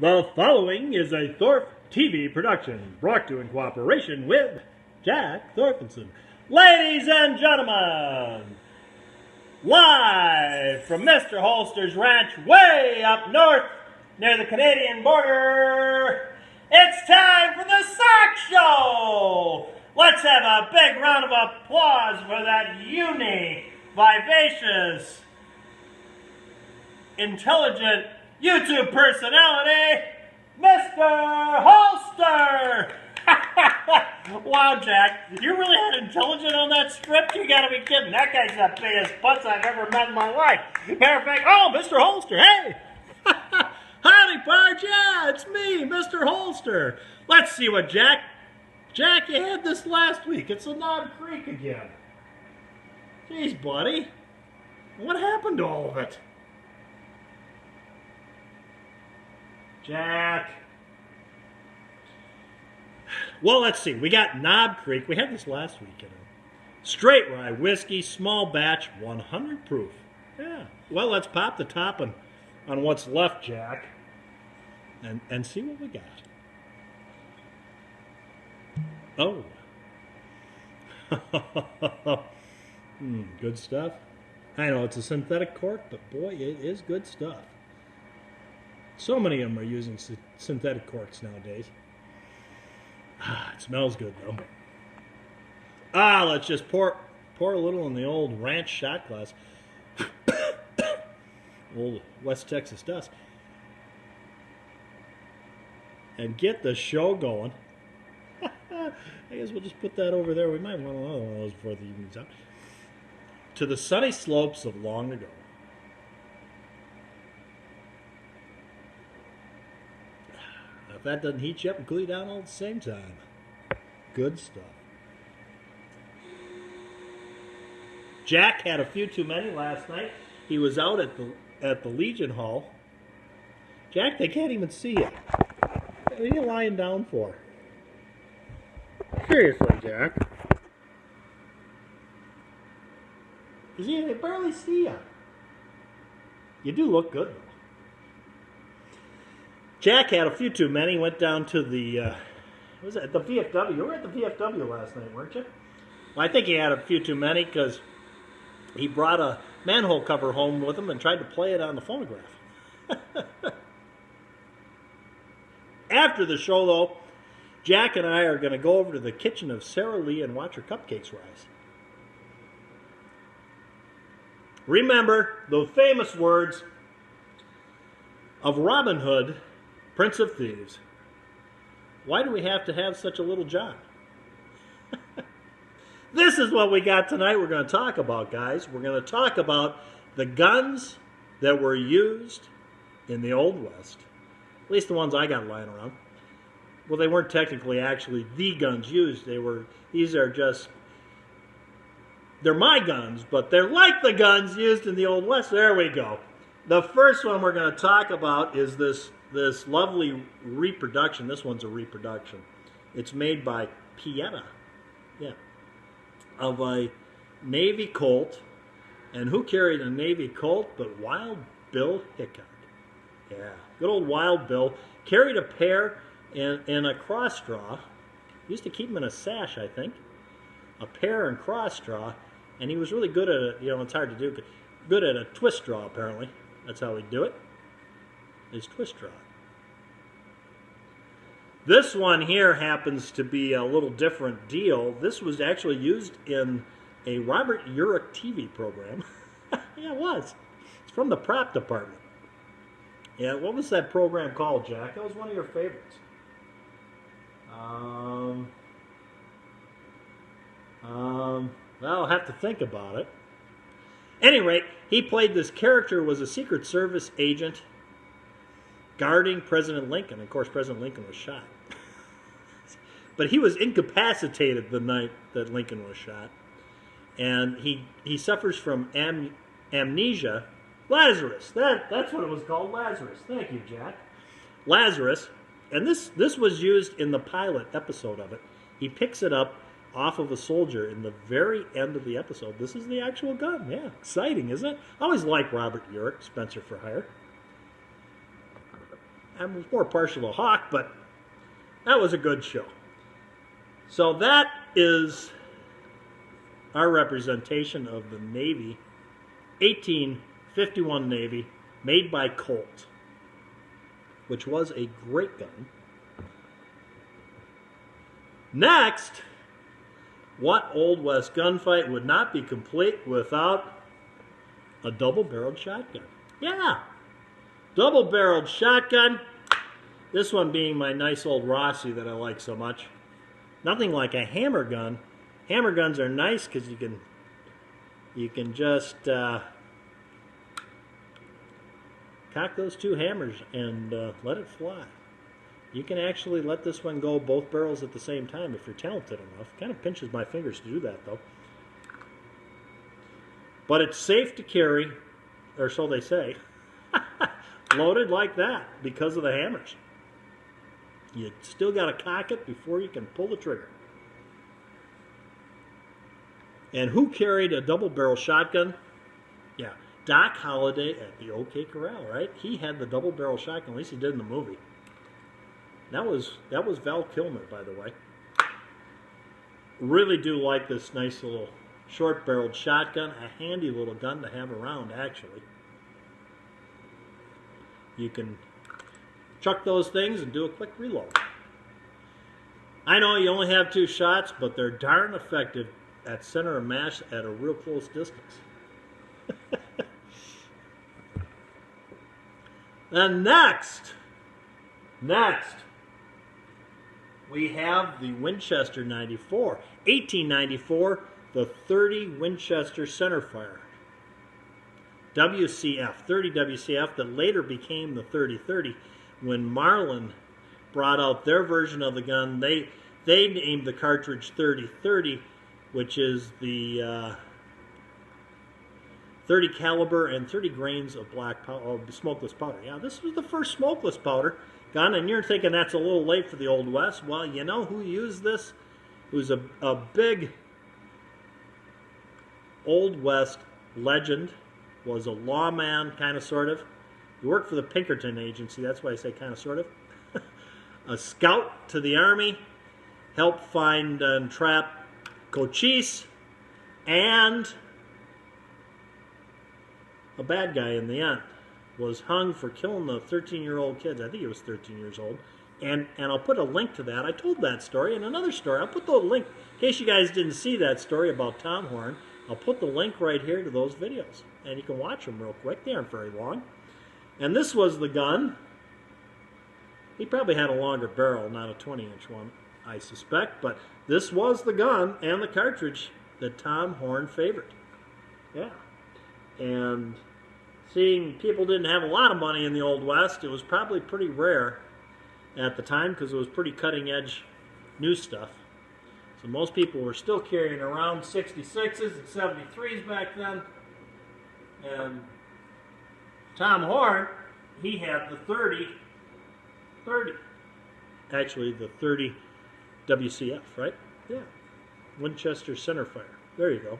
The following is a Thorpe TV production brought to you in cooperation with Jack Thorpenson. Ladies and gentlemen, live from Mr. Holster's ranch way up north near the Canadian border, it's time for the SOCS Show! Let's have a big round of applause for that unique, vivacious, intelligent YouTube personality, Mr. Holster! Wow, Jack, you really had intelligent on that script? You gotta be kidding. That guy's the biggest putz I've ever met in my life. Matter of fact, oh, Mr. Holster, hey! Howdy, Parge, yeah, it's me, Mr. Holster. Let's see what Jack you had this last week. It's a Knob Creek again. Jeez, buddy. What happened to all of it? Jack. Well, let's see. We got Knob Creek. We had this last week, you know. Straight rye whiskey, small batch, 100 proof. Yeah. Well, let's pop the top on what's left, Jack, and see what we got. Oh. Good stuff. I know it's a synthetic cork, but boy, it is good stuff. So many of them are using synthetic corks nowadays. It smells good, though. Let's just pour a little in the old ranch shot glass. Old West Texas dust. And get the show going. I guess we'll just put that over there. We might want another one of those before the evening's out. To the sunny slopes of long ago. If that doesn't heat you up and cool you down all at the same time. Good stuff. Jack had a few too many last night. He was out at the Legion Hall. Jack, they can't even see you. What are you lying down for? Seriously, Jack. They barely see you. You do look good, though. Jack had a few too many. Went down to the, what was it, the VFW. You were at the VFW last night, weren't you? Well, I think he had a few too many because he brought a manhole cover home with him and tried to play it on the phonograph. After the show, though, Jack and I are going to go over to the kitchen of Sarah Lee and watch her cupcakes rise. Remember the famous words of Robin Hood, Prince of Thieves. Why do we have to have such a little John? This is what we got tonight we're going to talk about, guys. We're going to talk about the guns that were used in the Old West. At least the ones I got lying around. Well, they weren't technically actually the guns used. They're my guns, but they're like the guns used in the Old West. There we go. The first one we're going to talk about is this lovely reproduction. This one's a reproduction. It's made by Pieta. Yeah. Of a Navy Colt. And who carried a Navy Colt but Wild Bill Hickok? Yeah. Good old Wild Bill. Carried a pair in a cross straw. Used to keep them in a sash, I think. A pair in cross straw. And he was really good at it. You know, it's hard to do. Good at a twist straw, apparently. That's how he'd do it. Is twist straw. This one here happens to be a little different deal. This was actually used in a Robert Urich TV program. Yeah, it was. It's from the prop department. Yeah, what was that program called, Jack? That was one of your favorites. Well, I'll have to think about it. Any rate, he played this character, was a Secret Service agent guarding President Lincoln. Of course, President Lincoln was shot. But he was incapacitated the night that Lincoln was shot. And he suffers from amnesia. Lazarus. That's what it was called, Lazarus. Thank you, Jack. Lazarus. And this was used in the pilot episode of it. He picks it up off of a soldier in the very end of the episode. This is the actual gun. Yeah, exciting, isn't it? I always like Robert Urich, Spencer for Hire. I was more partial to Hawk, but that was a good show. So that is our representation of the Navy, 1851 Navy, made by Colt, which was a great gun. Next, what Old West gunfight would not be complete without a double-barreled shotgun? Yeah, double-barreled shotgun. This one being my nice old Rossi that I like so much. Nothing like a hammer gun. Hammer guns are nice because you can just cock those two hammers and let it fly. You can actually let this one go both barrels at the same time if you're talented enough. Kind of pinches my fingers to do that, though. But it's safe to carry, or so they say, loaded like that because of the hammers. You still got to cock it before you can pull the trigger. And who carried a double-barrel shotgun? Yeah, Doc Holliday at the OK Corral, right? He had the double-barrel shotgun, at least he did in the movie. That was Val Kilmer, by the way. Really do like this nice little short-barreled shotgun. A handy little gun to have around, actually. You can chuck those things and do a quick reload. I know you only have 2 shots, but they're darn effective at center of mass at a real close distance. Then next, we have the Winchester 94. 1894, the 30 Winchester centerfire. WCF, 30 WCF, that later became the 30-30. When Marlin brought out their version of the gun, they named the cartridge 30-30, which is the 30 caliber and 30 grains of black powder, of smokeless powder. Yeah, this was the first smokeless powder gun, and you're thinking that's a little late for the Old West. Well, you know who used this? Who's a big Old West legend, was a lawman, kind of, sort of. He worked for the Pinkerton Agency, that's why I say kind of, sort of. A scout to the Army, helped find and trap Cochise, and a bad guy in the end. Was hung for killing the 13-year-old kids. I think he was 13 years old. And I'll put a link to that. I told that story and another story. I'll put the link, in case you guys didn't see that story about Tom Horn, I'll put the link right here to those videos. And you can watch them real quick. They aren't very long. And this was the gun. He probably had a longer barrel, not a 20-inch one, I suspect. But this was the gun and the cartridge that Tom Horn favored. Yeah. And seeing people didn't have a lot of money in the Old West, it was probably pretty rare at the time because it was pretty cutting-edge new stuff. So most people were still carrying around 66s and 73s back then. And Tom Horn, he had the 30. Actually, the 30 WCF, right? Yeah. Winchester centerfire. There you go.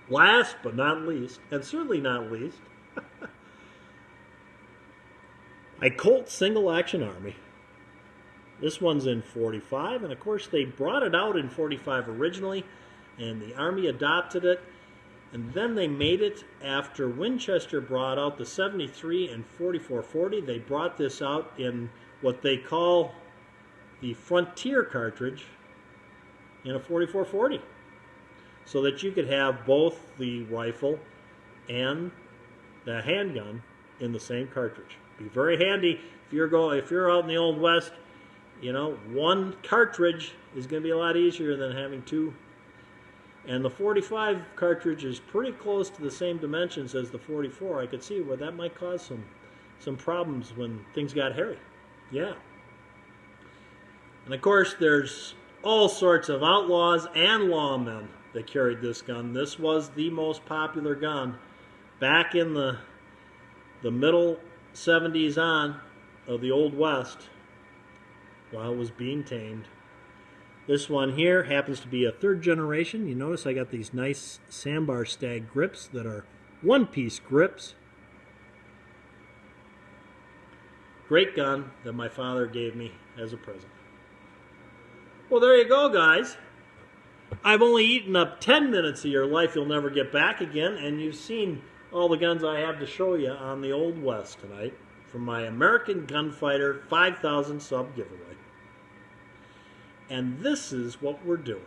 Last but not least, and certainly not least, a Colt single-action Army. This one's in 45, and of course they brought it out in 45 originally, and the Army adopted it, and then they made it after Winchester brought out the 73 and 4440. They brought this out in what they call the Frontier cartridge in a 4440. So that you could have both the rifle and the handgun in the same cartridge. Be very handy if you're out in the Old West. You know, one cartridge is going to be a lot easier than having 2. And the 45 cartridge is pretty close to the same dimensions as the 44. I could see where that might cause some problems when things got hairy. Yeah. And of course, there's all sorts of outlaws and lawmen that carried this gun. This was the most popular gun back in the middle 70s on of the Old West while it was being tamed. This one here happens to be a 3rd generation. You notice I got these nice Sandbar Stag grips that are one-piece grips. great gun that my father gave me as a present. Well, there you go, guys. I've only eaten up 10 minutes of your life you'll never get back again, and you've seen all the guns I have to show you on the Old West tonight from my American Gunfighter 5,000 sub giveaway. And this is what we're doing.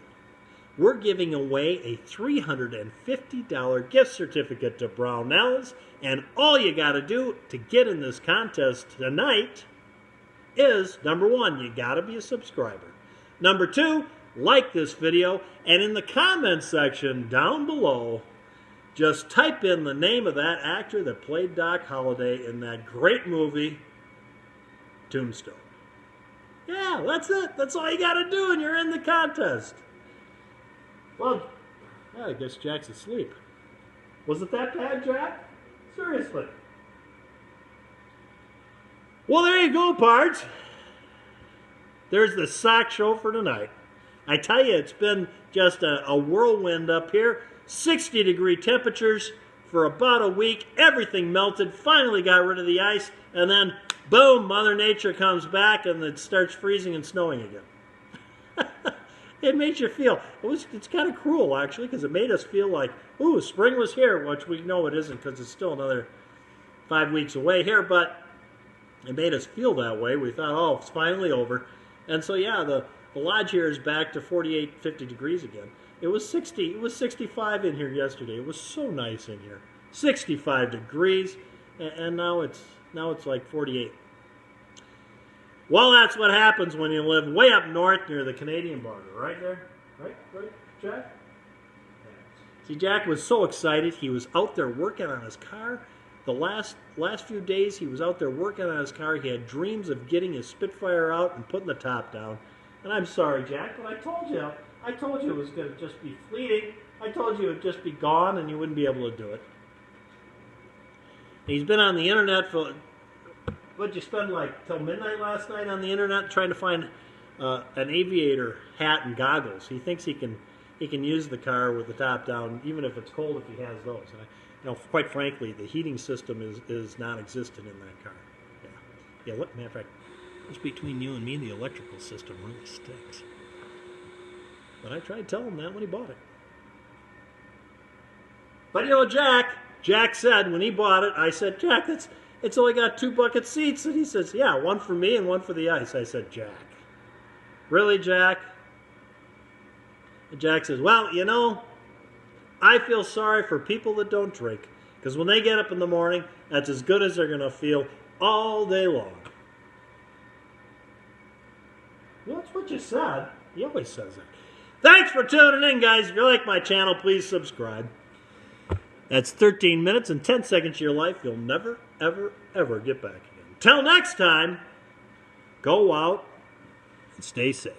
We're giving away a $350 gift certificate to Brownells, and all you got to do to get in this contest tonight is, number one, you got to be a subscriber. Number two, like this video, and in the comments section down below, just type in the name of that actor that played Doc Holliday in that great movie, Tombstone. Yeah, that's it. That's all you got to do, and you're in the contest. Well, yeah, I guess Jack's asleep. Was it that bad, Jack? Seriously. Well, there you go, pards. There's the SOCS show for tonight. I tell you, it's been just a whirlwind up here. 60-degree temperatures for about a week. Everything melted. Finally got rid of the ice. And then, boom, Mother Nature comes back and it starts freezing and snowing again. It made you feel, it's kind of cruel, actually, because it made us feel like, ooh, spring was here, which we know it isn't because it's still another 5 weeks away here, but it made us feel that way. We thought, oh, it's finally over. And so, yeah, the lodge here is back to 48, 50 degrees again. It was 60, it was 65 in here yesterday. It was so nice in here. 65 degrees, and now it's like 48. Well, that's what happens when you live way up north near the Canadian border. Right there? Right, Jack? See, Jack was so excited. He was out there working on his car. The last few days he was out there working on his car. He had dreams of getting his Spitfire out and putting the top down. And I'm sorry, Jack, but I told you it was going to just be fleeting. I told you it would just be gone and you wouldn't be able to do it. He's been on the internet for... What'd you spend like till midnight last night on the internet trying to find an aviator hat and goggles? He thinks he can use the car with the top down, even if it's cold if he has those. And quite frankly, the heating system is non-existent in that car. Yeah. Matter of fact, just between you and me, the electrical system really stinks. But I tried telling him that when he bought it. But Jack said when he bought it, I said, Jack, it's only got 2 bucket seats. And he says, yeah, one for me and one for the ice. I said, Jack. Really, Jack? And Jack says, well, you know, I feel sorry for people that don't drink. Because when they get up in the morning, that's as good as they're going to feel all day long. Well, that's what you said. He always says that. Thanks for tuning in, guys. If you like my channel, please subscribe. That's 13 minutes and 10 seconds of your life you'll never, ever, ever get back again. Till next time, go out and stay safe.